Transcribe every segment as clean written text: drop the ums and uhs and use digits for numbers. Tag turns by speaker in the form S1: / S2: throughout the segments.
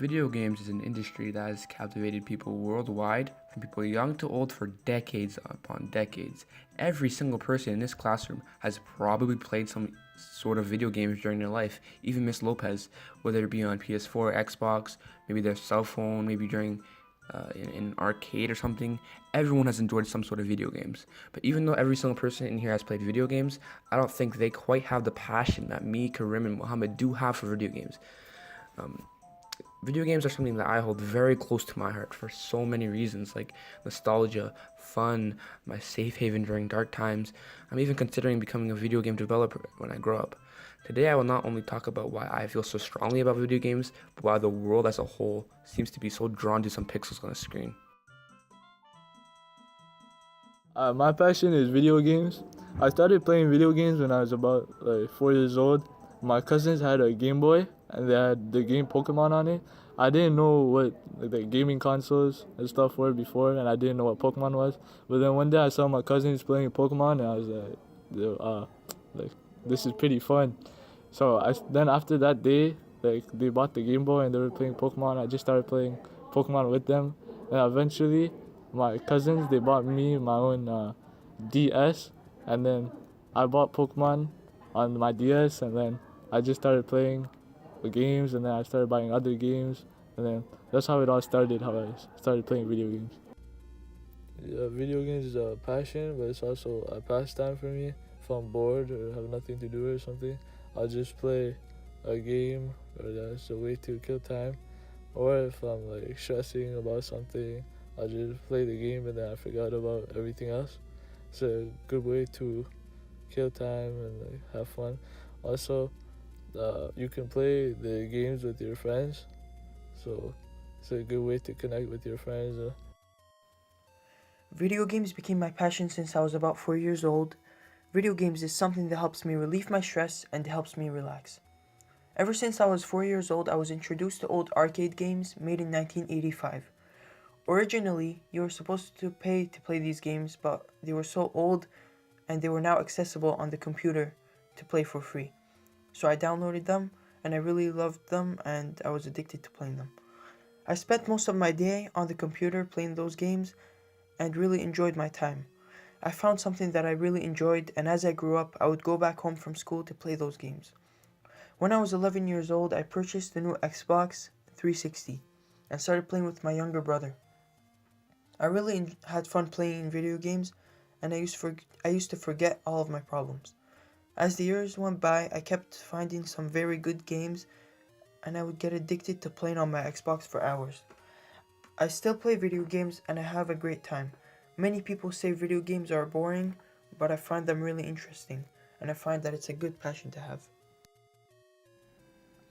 S1: Video games is an industry that has captivated people worldwide, from people young to old, for decades upon decades. Every single person in this classroom has probably played some sort of video games during their life, even Miss Lopez, whether it be on PS4, Xbox, maybe their cell phone, maybe during in an arcade or something. Everyone has enjoyed some sort of video games. But even though every single person in here has played video games, I don't think they quite have the passion that me, Karim, and Mohammed do have for video games. Um, Video games are something that I hold very close to my heart for so many reasons, like nostalgia, fun, my safe haven during dark times. I'm even considering becoming a video game developer when I grow up. Today I will not only talk about why I feel so strongly about video games, but why the world as a whole seems to be so drawn to some pixels on a screen.
S2: My passion is video games. I started playing video games when I was about 4 years old. My cousins had a Game Boy and they had the game Pokemon on it. I didn't know what the gaming consoles and stuff were before, and I didn't know what Pokemon was. But then one day I saw my cousins playing Pokemon, and I was like, this is pretty fun. So then after that day, they bought the Game Boy and they were playing Pokemon. I just started playing Pokemon with them, and eventually my cousins they bought me my own DS, and then I bought Pokemon on my DS, and then I just started playing the games, and then I started buying other games, and then that's how it all started. How I started playing video games. Yeah, video games is a passion, but it's also a pastime for me. If I'm bored or have nothing to do or something, I'll just play a game, or that's a way to kill time. Or if I'm stressing about something, I'll just play the game and then I forgot about everything else. It's a good way to kill time and have fun. Also, you can play the games with your friends, so it's a good way to connect with your friends.
S3: Video games became my passion since I was about 4 years old. Video games is something that helps me relieve my stress and helps me relax. Ever since I was 4 years old, I was introduced to old arcade games made in 1985. Originally, you were supposed to pay to play these games, but they were so old and they were now accessible on the computer to play for free. So I downloaded them and I really loved them and I was addicted to playing them. I spent most of my day on the computer playing those games and really enjoyed my time. I found something that I really enjoyed, and as I grew up, I would go back home from school to play those games. When I was 11 years old, I purchased the new Xbox 360 and started playing with my younger brother. I really had fun playing video games, and I used to forget all of my problems. As the years went by, I kept finding some very good games, and I would get addicted to playing on my Xbox for hours. I still play video games and I have a great time. Many people say video games are boring, but I find them really interesting, and I find that it's a good passion to have.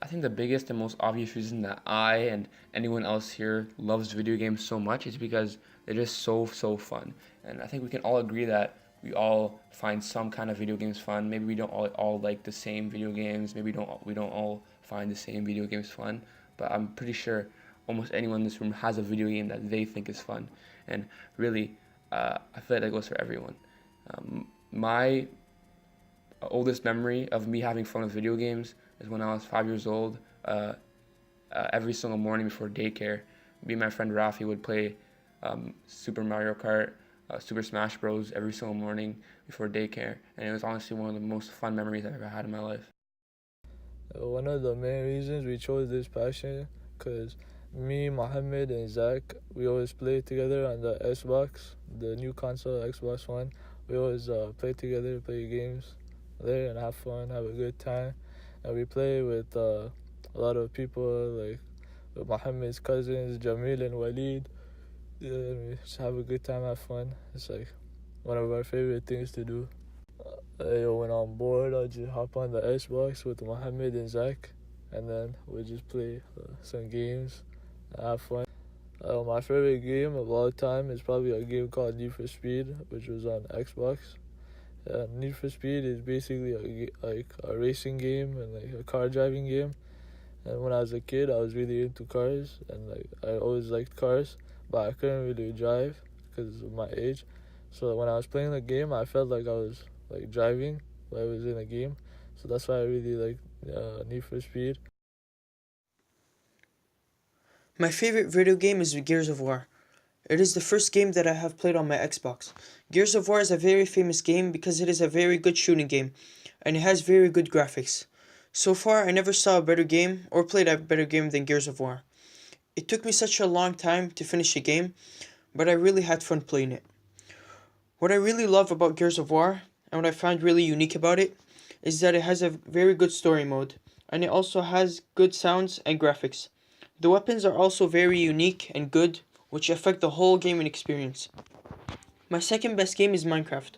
S1: I think the biggest and most obvious reason that I and anyone else here loves video games so much is because they're just so fun. And I think we can all agree that we all find some kind of video games fun. Maybe we don't all like the same video games. Maybe we don't all find the same video games fun. But I'm pretty sure almost anyone in this room has a video game that they think is fun. And really, I feel like that goes for everyone. My oldest memory of me having fun with video games is when I was 5 years old. Every single morning before daycare, me and my friend Rafi would play Super Mario Kart, Super Smash Bros. Every single morning before daycare, and it was honestly one of the most fun memories I've ever had in my life.
S2: One of the main reasons we chose this passion, because me, Mohammed, and Zach, we always play together on the Xbox, the new console, Xbox One. We always play together, play games there, and have fun, have a good time. And we play with a lot of people, like with Mohammed's cousins, Jamil and Walid. Yeah, and we just have a good time, have fun. It's like one of our favorite things to do. When I'm bored, I'll just hop on the Xbox with Mohammed and Zach, and then we just play some games, have fun. My favorite game of all time is probably a game called Need for Speed, which was on Xbox. Need for Speed is basically a racing game and like a car driving game. And when I was a kid, I was really into cars, and I always liked cars, but I couldn't really drive because of my age. So when I was playing the game, I felt like I was driving while I was in a game. So that's why I really like Need for Speed.
S3: My favorite video game is Gears of War. It is the first game that I have played on my Xbox. Gears of War is a very famous game because it is a very good shooting game, and it has very good graphics. So far, I never saw a better game or played a better game than Gears of War. It took me such a long time to finish the game, but I really had fun playing it. What I really love about Gears of War, and what I find really unique about it, is that it has a very good story mode, and it also has good sounds and graphics. The weapons are also very unique and good, which affect the whole gaming experience. My second best game is Minecraft.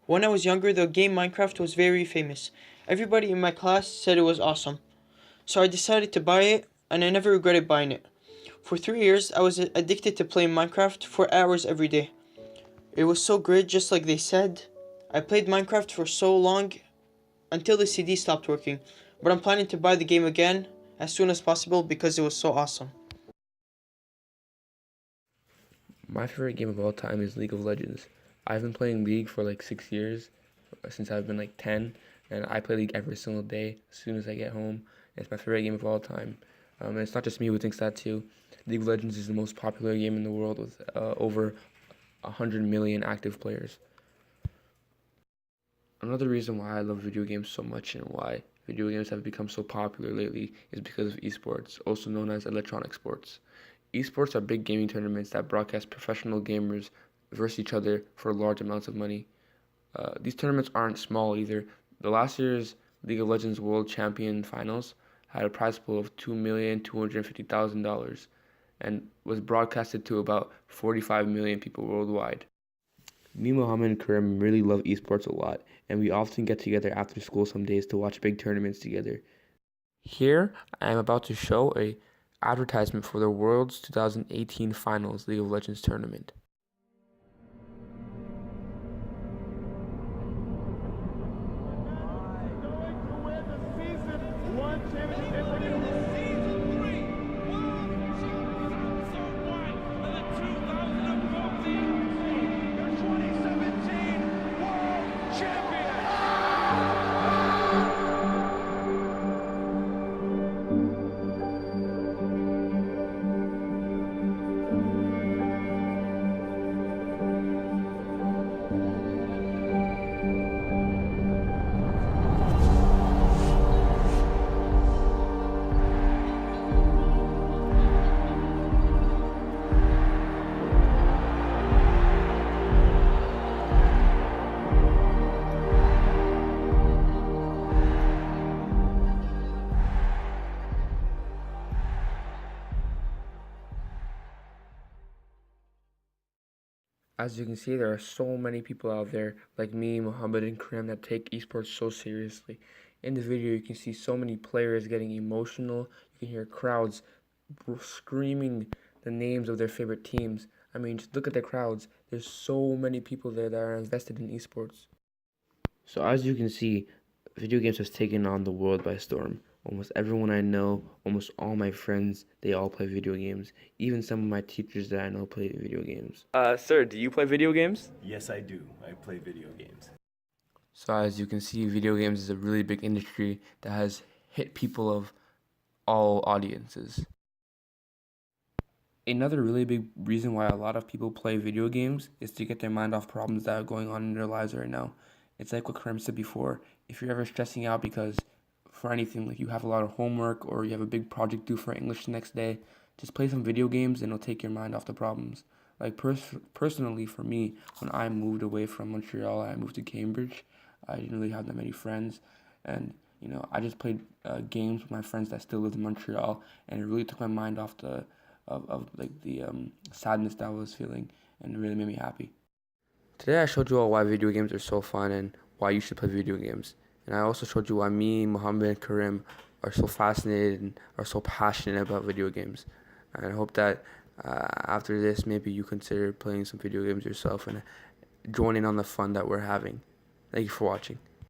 S3: When I was younger, the game Minecraft was very famous. Everybody in my class said it was awesome. So I decided to buy it, and I never regretted buying it. For 3 years, I was addicted to playing Minecraft for hours every day. It was so great, just like they said. I played Minecraft for so long until the CD stopped working, but I'm planning to buy the game again as soon as possible because it was so awesome.
S1: My favorite game of all time is League of Legends. I've been playing League for like 6 years, since I've been like 10, and I play League every single day as soon as I get home. It's my favorite game of all time. And it's not just me who thinks that too. League of Legends is the most popular game in the world with over 100 million active players. Another reason why I love video games so much and why video games have become so popular lately is because of esports, also known as electronic sports. Esports are big gaming tournaments that broadcast professional gamers versus each other for large amounts of money. These tournaments aren't small either. The last year's League of Legends World Champion Finals had a prize pool of $2,250,000 and was broadcasted to about 45 million people worldwide. Me, Mohammed, and Karim really love esports a lot, and we often get together after school some days to watch big tournaments together. Here, I am about to show a advertisement for the World's 2018 Finals League of Legends tournament. As you can see, there are so many people out there like me, Mohammed, and Karim that take esports so seriously. In the video, you can see so many players getting emotional. You can hear crowds screaming the names of their favorite teams. I mean, just look at the crowds. There's so many people there that are invested in esports. So as you can see, video games has taken on the world by storm. Almost everyone I know, almost all my friends, they all play video games. Even some of my teachers that I know play video games.
S4: Sir, do you play video games?
S5: Yes, I do. I play video games.
S1: So as you can see, video games is a really big industry that has hit people of all audiences. Another really big reason why a lot of people play video games is to get their mind off problems that are going on in their lives right now. It's like what Karim said before. If you're ever stressing out because for anything, like you have a lot of homework or you have a big project due for English the next day, just play some video games and it'll take your mind off the problems. Like personally for me, when I moved away from Montreal, I moved to Cambridge. I didn't really have that many friends, and I just played games with my friends that still lived in Montreal, and it really took my mind off the sadness that I was feeling, and it really made me happy. Today I showed you all why video games are so fun and why you should play video games. And I also showed you why me, Mohammed, and Karim are so fascinated and are so passionate about video games. And I hope that after this, maybe you consider playing some video games yourself and joining on the fun that we're having. Thank you for watching.